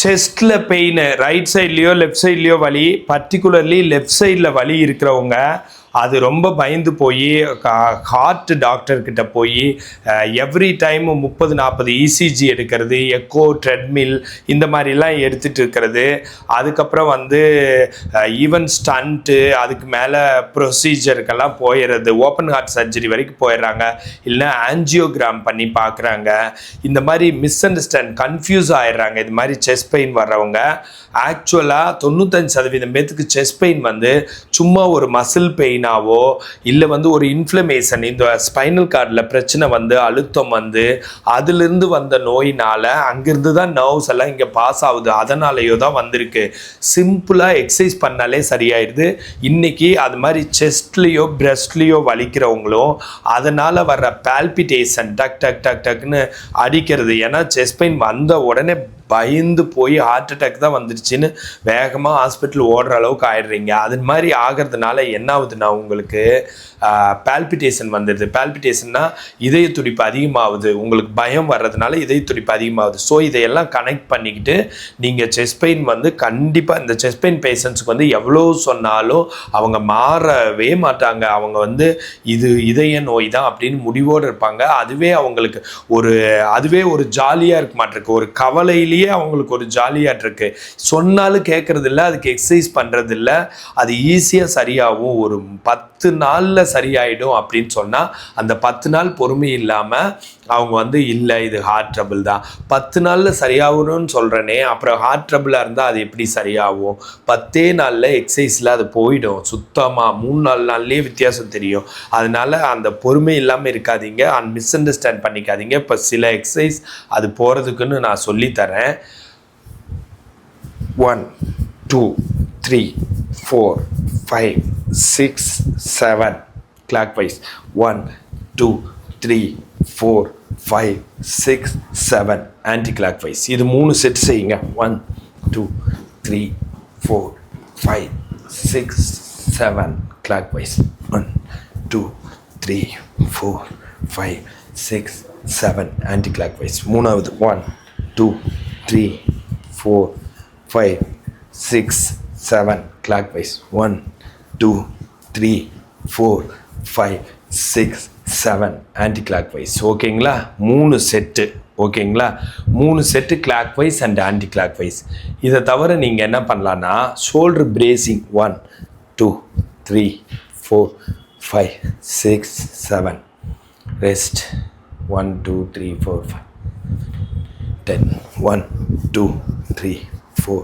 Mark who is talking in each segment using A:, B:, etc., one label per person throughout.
A: செஸ்ட்டில் pain right சைட்லேயோ left சைட்லேயோ வலி, particularly left சைடில் வலி இருக்கிறவங்க அது ரொம்ப பயந்து போய் ஹார்ட் டாக்டர்கிட்ட போய் எவ்ரி டைம் 30-40 இசிஜி எடுக்கிறது, எக்கோ, ட்ரெட்மில் இந்த மாதிரிலாம் எடுத்துகிட்டு இருக்கிறது. அதுக்கப்புறம் வந்து ஈவன் ஸ்டண்ட்டு, அதுக்கு மேலே ப்ரொசீஜருக்கெல்லாம் போயிடுறது, ஓப்பன் ஹார்ட் சர்ஜரி வரைக்கும் போயிடுறாங்க, இல்லை ஆன்ஜியோகிராம் பண்ணி பார்க்குறாங்க. இந்த மாதிரி மிஸ் அண்டர்ஸ்டாண்ட் கன்ஃபியூஸ் ஆகிடுறாங்க. இது மாதிரி செஸ்ட் பெயின் வர்றவங்க ஆக்சுவலாக 95% பேத்துக்கு செஸ்ட் பெயின் வந்து சும்மா ஒரு மசில் பெயினாவோ இல்லை வந்து ஒரு இன்ஃப்ளமேஷன், இந்த ஸ்பைனல் கார்டில் பிரச்சனை வந்து அழுத்தம் வந்து அதிலிருந்து வந்த நோயினால் அங்கிருந்து தான் நர்வ்ஸ் எல்லாம் இங்கே பாஸ் ஆகுது, அதனாலேயோ தான் வந்திருக்கு. சிம்பிளாக எக்ஸசைஸ் பண்ணாலே சரியாயிடுது. இன்றைக்கி அது மாதிரி செஸ்ட்லேயோ பிரெஸ்ட்லேயோ வலிக்கிறவங்களும் அதனால் வர்ற பால்பிட்டேஷன் டக் டக் டக் டக்னு அடிக்கிறது, ஏன்னா செஸ்ட் பெயின் வந்த உடனே பயந்து போய் ஹார்ட் அட்டாக் தான் வந்துருச்சுன்னு வேகமாக ஹாஸ்பிட்டல் ஓடுற அளவுக்கு ஆயிடுறீங்க. அது மாதிரி ஆகிறதுனால என்ன ஆகுதுன்னா உங்களுக்கு பால்பிட்டேஷன் வந்துடுது. பால்பிட்டேஷன்னா இதய துடிப்பு அதிகமாகுது, உங்களுக்கு பயம் வர்றதுனால இதய துடிப்பு அதிகமாகுது. ஸோ இதையெல்லாம் கனெக்ட் பண்ணிக்கிட்டு நீங்கள் செஸ்ட் பெயின் வந்து கண்டிப்பாக இந்த செஸ்ட் பெயின் பேஷண்ட்ஸுக்கு வந்து எவ்வளோ சொன்னாலும் அவங்க மாறவே மாட்டாங்க. அவங்க வந்து இது இதய நோய் தான் அப்படின்னு முடிவோடு இருப்பாங்க. அதுவே ஒரு ஜாலியாக இருக்க மாட்டிருக்கு, ஒரு கவலையிலேயே அவங்களுக்கு ஒரு ஜாலியாக இருக்கு. சொன்னாலும் கேட்கறது இல்லை, அதுக்கு எக்ஸசைஸ் பண்ணுறது இல்லை, அது ஈஸியாக சரியாகும், ஒரு 10 நாளில் சரியாயிடும் அப்படின்னு சொன்னால் அந்த 10 நாள் பொறுமை இல்லாமல் அவங்க வந்து இல்லை இது ஹார்ட் ட்ரபிள் தான் 10 நாளில் சரியாகணும்னு சொல்கிறேனே, அப்புறம் ஹார்ட் ட்ரபிளாக இருந்தால் அது எப்படி சரியாகும்? 10 நாளில் எக்ஸசைஸில் அது போயிடும் சுத்தமாக. 3-4 நாள்லேயே வித்தியாசம் தெரியும். அதனால அந்த பொறுமை இல்லாமல் இருக்காதீங்க, மிஸ் அண்டர்ஸ்டாண்ட் பண்ணிக்காதீங்க. இப்போ சில எக்ஸசைஸ் அது போகிறதுக்குன்னு நான் சொல்லித்தரேன். 1 2 3 4 5 6 7 clockwise. 1 2 3 4 5 6 7 anti clockwise. இது 3 செட் செய்யுங்க. 1 2 3 4 5 6 7 clockwise. 1 2 3 4 5 6 7 anti clockwise. மூணாவது 1 2 3 4 5 6 7 clockwise. 1 2 3 4 5 6 7 anti clockwise. ஓகேங்களா? 3 செட்டு. ஓகேங்களா? 3 set clockwise and anti clockwise. இதை தவிர நீங்கள் என்ன பண்ணலான்னா ஷோல்டர் பிரேசிங் 1 2 3 4 5 6 7 ரெஸ்ட் 1 2 3 4 5 10 1 2 3 4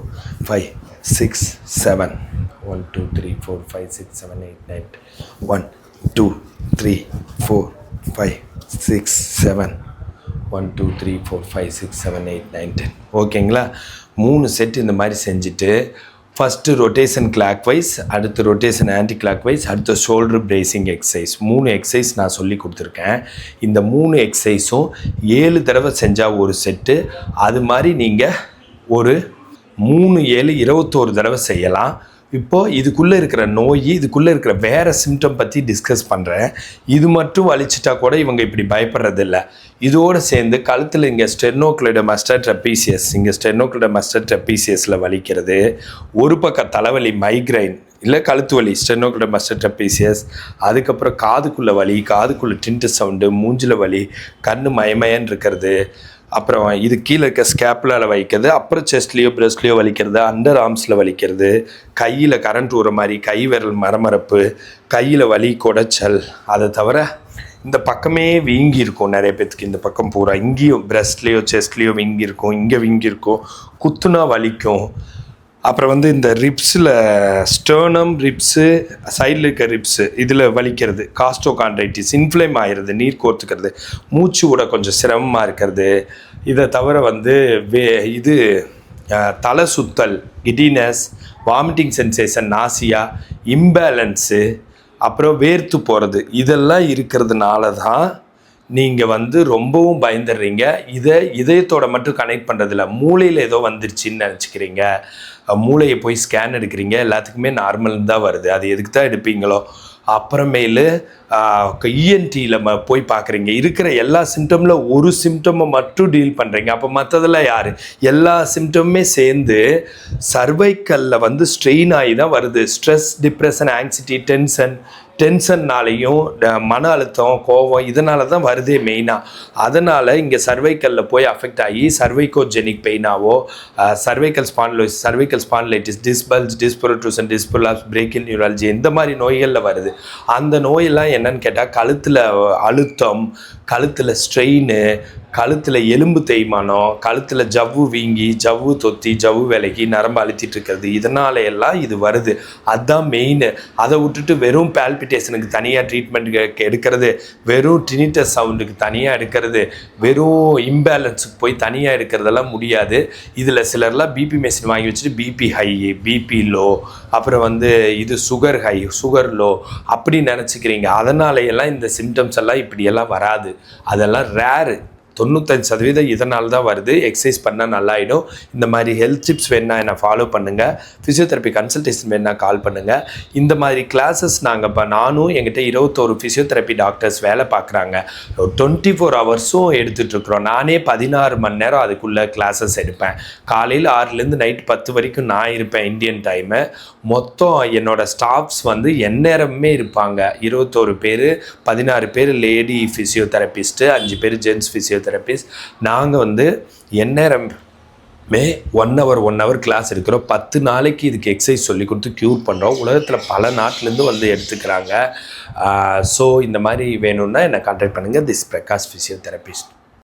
A: 5 6 7 1 2 3 4 5 6 7 8 9 1 2 3 4 5 6 7 1 2 3 4 5 6 7 8 9 10. ஓகேங்களா? 3 செட் இந்த மாதிரி செஞ்சுட்டு ஃபஸ்ட்டு ரொட்டேஷன் கிளாக்வைஸ், அடுத்து ரொட்டேஷன் ஆன்டி கிளாக்வைஸ், அடுத்து ஷோல்டர் பிரேசிங் எக்ஸசைஸ். 3 எக்ஸசைஸ் நான் சொல்லி கொடுத்துருக்கேன். இந்த 3 எக்ஸசைஸும் 7 தடவை செஞ்சால் ஒரு செட்டு. அது மாதிரி நீங்கள் ஒரு 3 7 21 தடவை செய்யலாம். இப்போது இதுக்குள்ளே இருக்கிற நோய், இதுக்குள்ளே இருக்கிற வேறு சிம்டம் பற்றி டிஸ்கஸ் பண்ணுறேன். இது மட்டும் வலிச்சிட்டா கூட இவங்க இப்படி பயப்படுறதில்ல. இதோடு சேர்ந்து கழுத்தில் இங்கே ஸ்டெர்னோக்ளைடோமாஸ்டர் ட்ரெபீசியஸ், இங்கே ஸ்டெர்னோக்ளைடோமாஸ்டர் ட்ரெபீசியஸில் வலிக்கிறது, ஒரு பக்கம் தலைவலி மைக்ரைன் இல்லை கழுத்து வலி ஸ்டெர்னோக்ளைடோமாஸ்டர் ட்ரெபீசியஸ், அதுக்கப்புறம் காதுக்குள்ளே வலி, காதுக்குள்ளே டின்ட்டு சவுண்டு, மூஞ்சில் வலி, கண் மயமயன்னு இருக்கிறது, அப்புறம் இது கீழே இருக்க ஸ்கேப்புலால் வலிக்கிறது, அப்புறம் செஸ்ட்லேயோ பிரெஸ்ட்லேயோ வலிக்கிறது, அண்டர் ஆர்ம்ஸில் வலிக்கிறது, கையில் கரண்ட் ஊற மாதிரி, கை விரல் மரமரப்பு, கையில் வலி குடைச்சல். அதை தவிர இந்த பக்கமே வீங்கி இருக்கும் நிறைய பேத்துக்கு. இந்த பக்கம் பூரா இங்கேயும் பிரெஸ்ட்லேயோ செஸ்ட்லேயோ வீங்கி இருக்கும், இங்கே வீங்கி இருக்கும், குத்துனா வலிக்கும். அப்புறம் வந்து இந்த ரிப்ஸில் ஸ்டர்னம் ரிப்ஸு, சைடில் இருக்க ரிப்ஸு இதில் வலிக்கிறது, காஸ்டோகாண்ட்ரைட்டிஸ், இன்ஃப்ளேம் ஆகிறது, நீர் கோர்த்துக்கிறது, மூச்சு விட கொஞ்சம் சிரமமாக இருக்கிறது. இதை தவிர வந்து தலை சுத்தல், giddiness, vomiting sensation, nausea, imbalance, அப்புறம் வேர்த்து போகிறது, இதெல்லாம் இருக்கிறதுனால தான் நீங்கள் வந்து ரொம்பவும் பயந்துடுறீங்க. இதயத்தோட மட்டும் கனெக்ட் பண்ணுறதில்ல, மூளையில் ஏதோ வந்துருச்சுன்னு நினச்சிக்கிறீங்க. மூளையை போய் ஸ்கேன் எடுக்கிறீங்க, எல்லாத்துக்குமே நார்மல் தான் வருது. அது எதுக்கு தான் எடுப்பீங்களோ? அப்புறமேலு இஎன்டியில் போய் பார்க்குறீங்க, இருக்கிற எல்லா சிம்டமில் ஒரு சிம்டமை மட்டும் டீல் பண்ணுறீங்க. அப்போ மற்றதெல்லாம் யார்? எல்லா சிம்டமுமே சேர்ந்து சர்வைக்கல்ல வந்து ஸ்ட்ரெயின் ஆகி தான் வருது. ஸ்ட்ரெஸ், டிப்ரெஷன், ஆங்ஸைட்டி, டென்ஷன்னாலையும் மன அழுத்தம், கோபம் இதனால தான் வருதே மெயினாக. அதனால் இங்கே சர்வைக்கல்லில் போய் அஃபெக்ட் ஆகி சர்வைக்கோஜெனிக் பெயினாவோ, சர்வைக்கல் ஸ்பான்லைட்டிஸ், டிஸ்பல்ஸ், டிஸ்பொரோட்ரூசன், டிஸ்பொலாப்ஸ், பிரேக்கில் நியூராலஜி இந்த மாதிரி நோய்களில் வருது. அந்த நோயெல்லாம் என்னன்னு கேட்டால் கழுத்தில் அழுத்தம், கழுத்தில் ஸ்ட்ரெயின், கழுத்தில் எலும்பு தேய்மானம், கழுத்தில் ஜவ்வு வீங்கி, ஜவ்வு தொத்தி, ஜவ்வு விலகி, நரம்பு அழுத்திட்டு இருக்கிறது, இதனால எல்லாம் இது வருது. அதுதான் மெயின். அதை விட்டுட்டு வெறும் பால்பிட்டேஷனுக்கு தனியாக ட்ரீட்மெண்ட் எடுக்கிறது, வெறும் டினிட்டஸ் சவுண்டுக்கு தனியாக எடுக்கிறது, வெறும் இம்பேலன்ஸுக்கு போய் தனியாக எடுக்கிறதெல்லாம் முடியாது. இதில் சிலர்லாம் பிபி மெஷின் வாங்கி வச்சுட்டு பிபி ஹை, பிபி லோ, அப்புறம் வந்து இது சுகர் ஹை, சுகர் லோ அப்படி நினச்சிக்கிறீங்க. அதனாலையெல்லாம் இந்த சிம்டம்ஸ் எல்லாம் இப்படியெல்லாம் வராது. அதெல்லாம் ரேரு. 95% இதனால தான் வருது. எக்ஸசைஸ் பண்ணால் நல்லாயிடும். இந்த மாதிரி ஹெல்த் டிப்ஸ் வேணா என்னை ஃபாலோ பண்ணுங்கள். ஃபிசியோதெரப்பி கன்சல்டேஷன் வேணா கால் பண்ணுங்கள். இந்த மாதிரி கிளாஸஸ் நானும் எங்கிட்ட 21 ஃபிசியோதெரப்பி டாக்டர்ஸ் வேலை பார்க்குறாங்க. 24 ஹவர்ஸும் எடுத்துகிட்ருக்குறோம். நானே 16 மணி நேரம் அதுக்குள்ளே கிளாஸஸ் எடுப்பேன். காலையில் 6லேருந்து நைட் 10 வரைக்கும் நான் இருப்பேன் இந்தியன் டைமு. மொத்தம் என்னோடய ஸ்டாஃப்ஸ் வந்து எந்நேரமே இருப்பாங்க. 21 பேர், 16 பேர் லேடி ஃபிசியோதெரபிஸ்ட்டு, 5 பேர் ஜென்ஸ் ஃபிசியோதெரபிஸ்ட். நாங்கள் வந்து எந்நேரமே 1 hour கிளாஸ் எடுக்கிறோம். 10 நாளைக்கு இதுக்கு எக்ஸசைஸ் சொல்லி கொடுத்து க்யூர் பண்ணுறோம். உலகத்தில் பல நாட்டிலேருந்து வந்து எடுத்துக்கிறாங்க. ஸோ இந்த மாதிரி வேணும்னா என்னை கான்டாக்ட் பண்ணுங்கள். This Prakash physiotherapist.